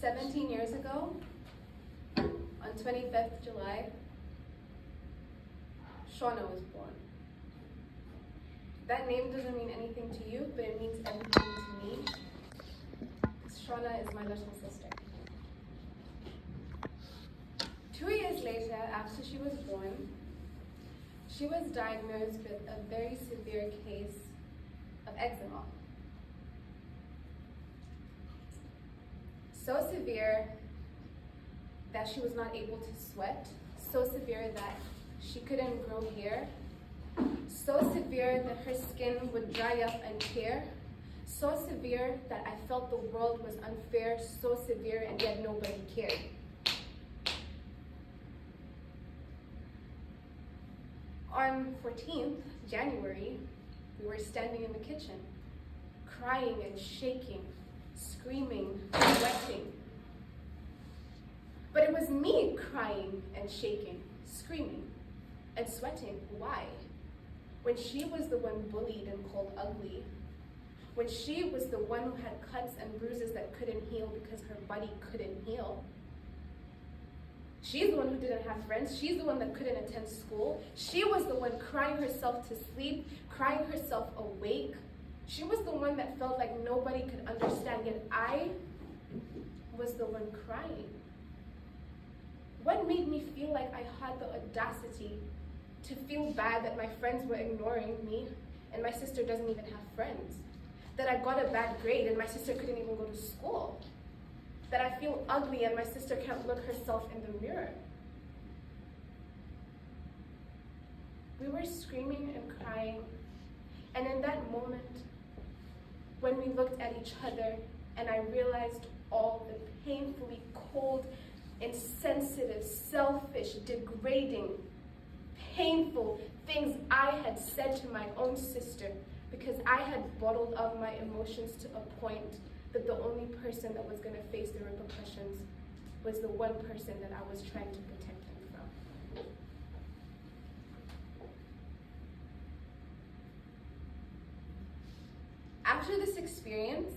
17 years ago, on 25th July, Shauna was born. That name doesn't mean anything to you, but it means everything to me. Shauna is my little sister. 2 years later, after she was born, she was diagnosed with a very severe case of eczema. So severe that she was not able to sweat, so severe that she couldn't grow hair, so severe that her skin would dry up and tear, so severe that I felt the world was unfair, so severe and yet nobody cared. On 14th January, we were standing in the kitchen, crying and shaking, screaming, sweating. But it was me crying and shaking, screaming, and sweating. Why? When she was the one bullied and called ugly, when she was the one who had cuts and bruises that couldn't heal because her body couldn't heal. She's the one who didn't have friends. She's the one that couldn't attend school. She was the one crying herself to sleep, crying herself awake. She was the one that felt like nobody could understand, yet I was the one crying. What made me feel like I had the audacity to feel bad that my friends were ignoring me and my sister doesn't even have friends? That I got a bad grade and my sister couldn't even go to school? That I feel ugly and my sister can't look herself in the mirror? We were screaming and crying, and in that moment, when we looked at each other and I realized all the painfully cold, insensitive, selfish, degrading, painful things I had said to my own sister because I had bottled up my emotions to a point that the only person that was going to face the repercussions was the one person that I was trying to protect him from. After this experience,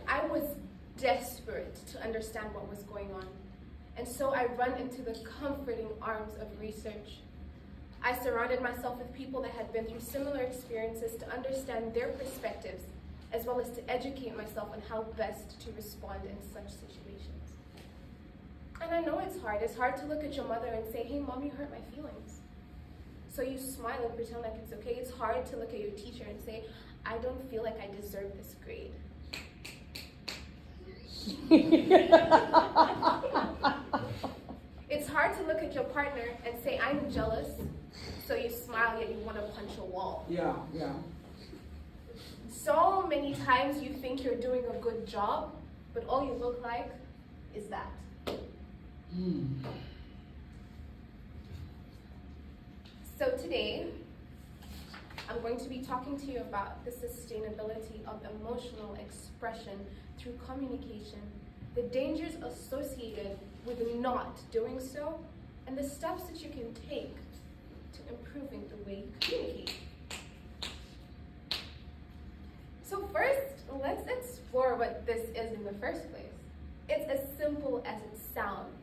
I was desperate to understand what was going on. And so I run into the comforting arms of research. I surrounded myself with people that had been through similar experiences to understand their perspectives, as well as to educate myself on how best to respond in such situations. And I know it's hard. It's hard to look at your mother and say, hey, Mom, you hurt my feelings. So you smile and pretend like it's okay. It's hard to look at your teacher and say, I don't feel like I deserve this grade. It's hard to look at your partner and say, I'm jealous. So you smile, yet you want to punch a wall. Yeah. So many times you think you're doing a good job, but all you look like is that. So today, I'm going to be talking to you about the sustainability of emotional expression through communication, the dangers associated with not doing so, and the steps that you can take to improving the way you communicate. So first, let's explore what this is in the first place. It's as simple as it sounds.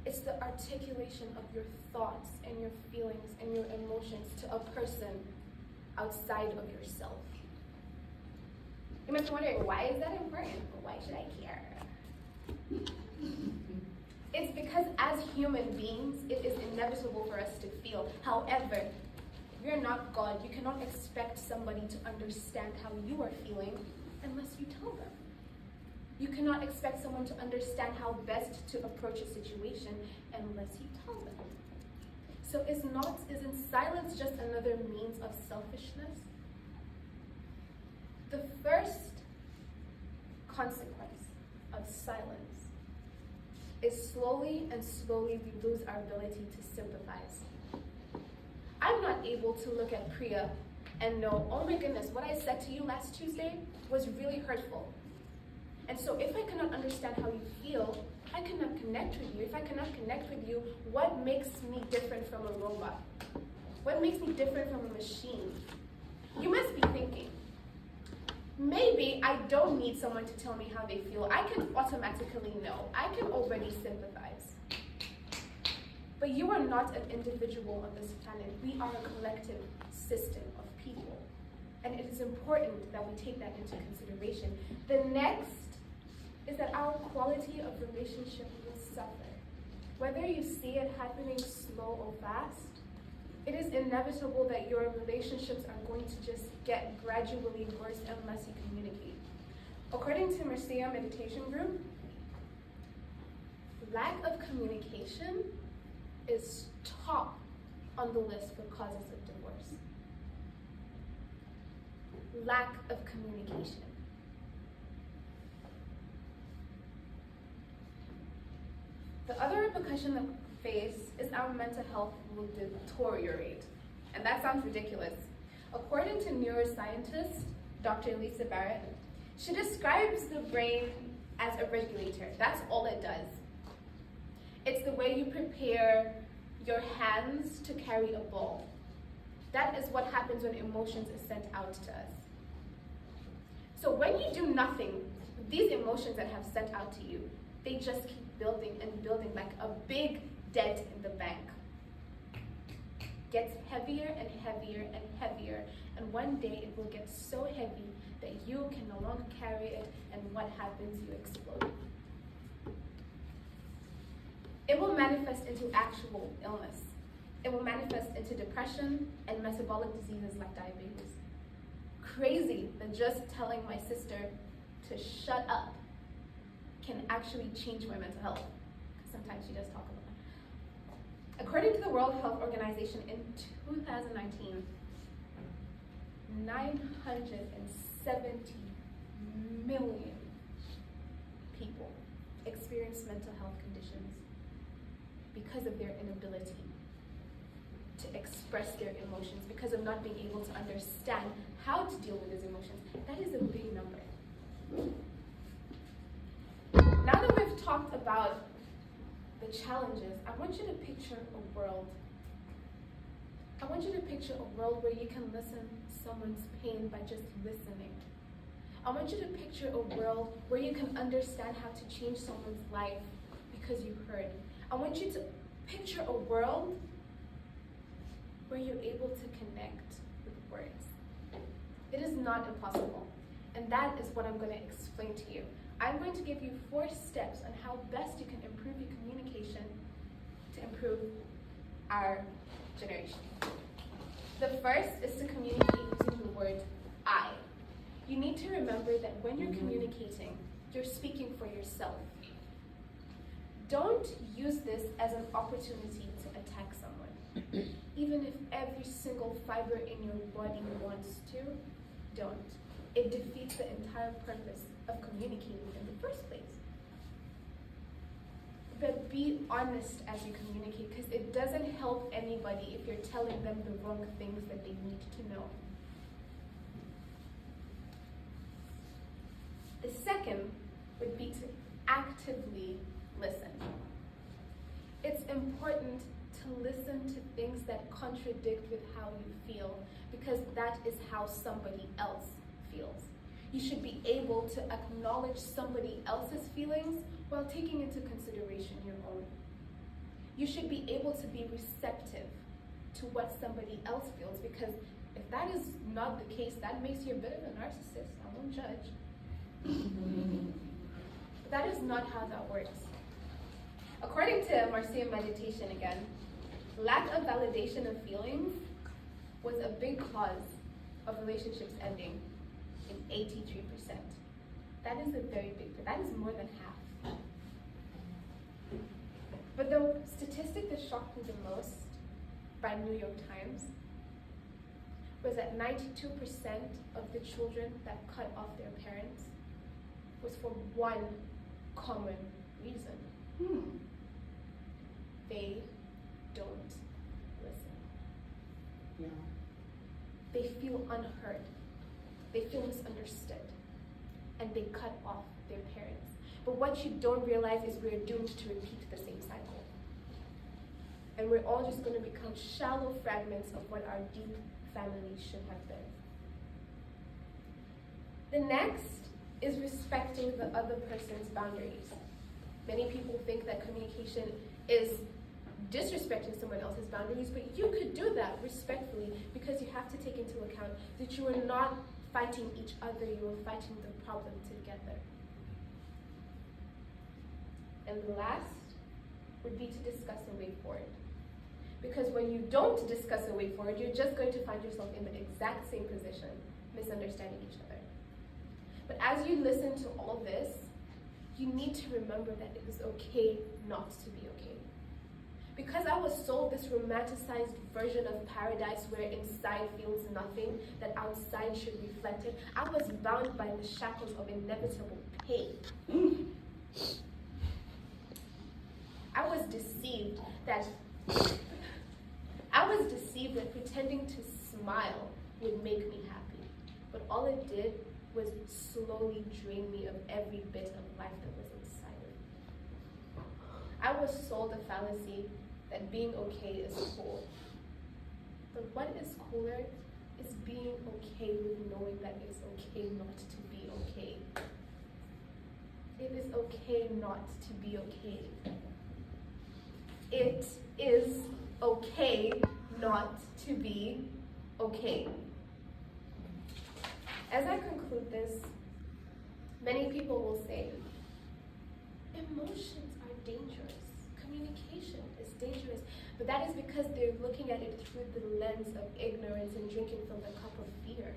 It's the articulation of your thoughts and your feelings and your emotions to a person outside of yourself. You must be wondering, why is that important? Why should I care? It's because as human beings, it is inevitable for us to feel. However, you're not God. You cannot expect somebody to understand how you are feeling unless you tell them. You cannot expect someone to understand how best to approach a situation unless you tell them. So isn't silence just another means of selfishness? The first consequence of silence is slowly we lose our ability to sympathize. I'm not able to look at Priya and know, oh my goodness, what I said to you last Tuesday was really hurtful. And so if I cannot understand how you feel, I cannot connect with you. If I cannot connect with you, what makes me different from a robot? What makes me different from a machine? You must be thinking, Maybe I don't need someone to tell me how they feel. I can automatically know. I can already sympathize. But you are not an individual on this planet. We are a collective system of people. And it is important that we take that into consideration. The next is that our quality of relationship will suffer. Whether you see it happening slow or fast, it is inevitable that your relationships are going to just get gradually worse unless you communicate. According to Marcia Meditation Group, lack of communication is top on the list for causes of divorce. Lack of communication. The other repercussion that we face is our mental health will deteriorate. And that sounds ridiculous. According to neuroscientist Dr. Lisa Barrett, she describes the brain as a regulator. That's all it does. It's the way you prepare your hands to carry a ball. That is what happens when emotions are sent out to us. So when you do nothing, these emotions that have sent out to you, they just keep building and building like a big debt in the bank. Gets heavier and heavier and heavier, and one day it will get so heavy that you can no longer carry it, and what happens? You explode. It will manifest into actual illness. It will manifest into depression and metabolic diseases like diabetes. Crazy that just telling my sister to shut up can actually change my mental health. Sometimes she does talk about it. According to the World Health Organization, in 2019, 970 million people experienced mental health conditions because of their inability to express their emotions, because of not being able to understand how to deal with those emotions. That is a big number. Now that we've talked about the challenges, I want you to picture a world. I want you to picture a world where you can listen to someone's pain by just listening. I want you to picture a world where you can understand how to change someone's life because you heard. I want you to picture a world where you're able to connect with words. It is not impossible, and that is what I'm going to explain to you. I'm going to give you 4 steps on how best you can improve your communication to improve our generation. The first is to communicate using the word I. You need to remember that when you're communicating, you're speaking for yourself. Don't use this as an opportunity to attack someone. Even if every single fiber in your body wants to, don't. It defeats the entire purpose of communicating in the first place. But be honest as you communicate, because it doesn't help anybody if you're telling them the wrong things that they need to know. The second would be to actively listen. It's important to listen to things that contradict with how you feel, because that is how somebody else feels. You should be able to acknowledge somebody else's feelings while taking into consideration your own. You should be able to be receptive to what somebody else feels, because if that is not the case, that makes you a bit of a narcissist. I won't judge. But that is not how that works. According to Marcia Meditation again, lack of validation of feelings was a big cause of relationships ending in 83%. That is a very big, that is more than half. But the statistic that shocked me the most by New York Times was that 92% of the children that cut off their parents was for one common reason. They don't listen. Yeah. They feel unheard. They feel misunderstood. And they cut off their parents. But what you don't realize is we're doomed to repeat the same cycle. And we're all just going to become shallow fragments of what our deep family should have been. The next is respecting the other person's boundaries. Many people think that communication is disrespecting someone else's boundaries, but you could do that respectfully because you have to take into account that you are not fighting each other, you are fighting the problem together. And the last would be to discuss a way forward. Because when you don't discuss a way forward, you're just going to find yourself in the exact same position, misunderstanding each other. But as you listen to all this, you need to remember that it is okay not to be okay. Because I was sold this romanticized version of paradise where inside feels nothing, that outside should reflect it, I was bound by the shackles of inevitable pain. I was deceived that pretending to smile would make me happy. But all it did was slowly drain me of every bit of life that was inside of me. I was sold a fallacy that being okay is cool. But what is cooler is being okay with knowing that it's okay not to be okay. It is okay not to be okay. It is okay not to be okay. As I conclude this, many people will say, emotions are dangerous. Communication is dangerous. But that is because they're looking at it through the lens of ignorance and drinking from the cup of fear.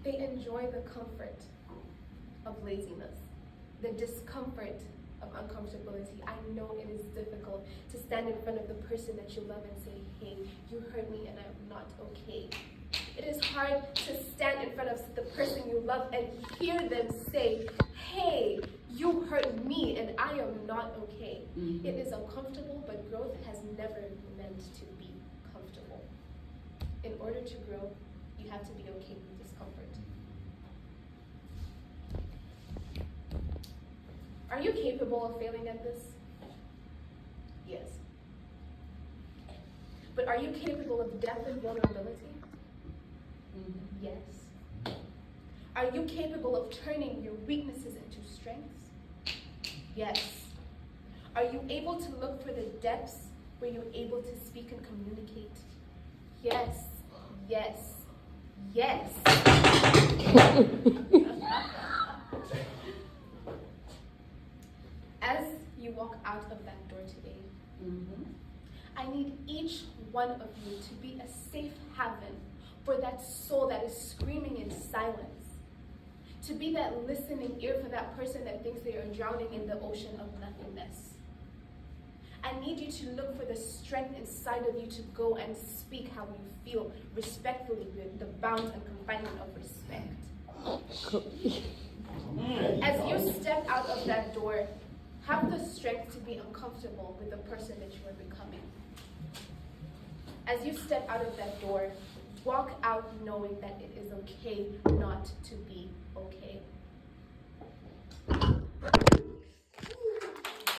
They enjoy the comfort of laziness, the discomfort of uncomfortability. I know it is difficult to stand in front of the person that you love and say, hey, you hurt me and I'm not okay. It is hard to stand in front of the person you love and hear them say, hey, you hurt me and I am not okay. Mm-hmm. It is uncomfortable, but growth has never meant to be comfortable. In order to grow, you have to be okay with discomfort. Are you capable of failing at this? Yes. But are you capable of depth and vulnerability? Mm-hmm. Yes. Are you capable of turning your weaknesses into strengths? Yes. Are you able to look for the depths where you're able to speak and communicate? Yes. Yes. Yes. As you walk out of that door today, I need each one of you to be a safe haven for that soul that is screaming in silence. To be that listening ear for that person that thinks they are drowning in the ocean of nothingness. I need you to look for the strength inside of you to go and speak how you feel, respectfully, with the bounds and confinement of respect. As you step out of that door, have the strength to be uncomfortable with the person that you are becoming. As you step out of that door, walk out knowing that it is okay not to be okay.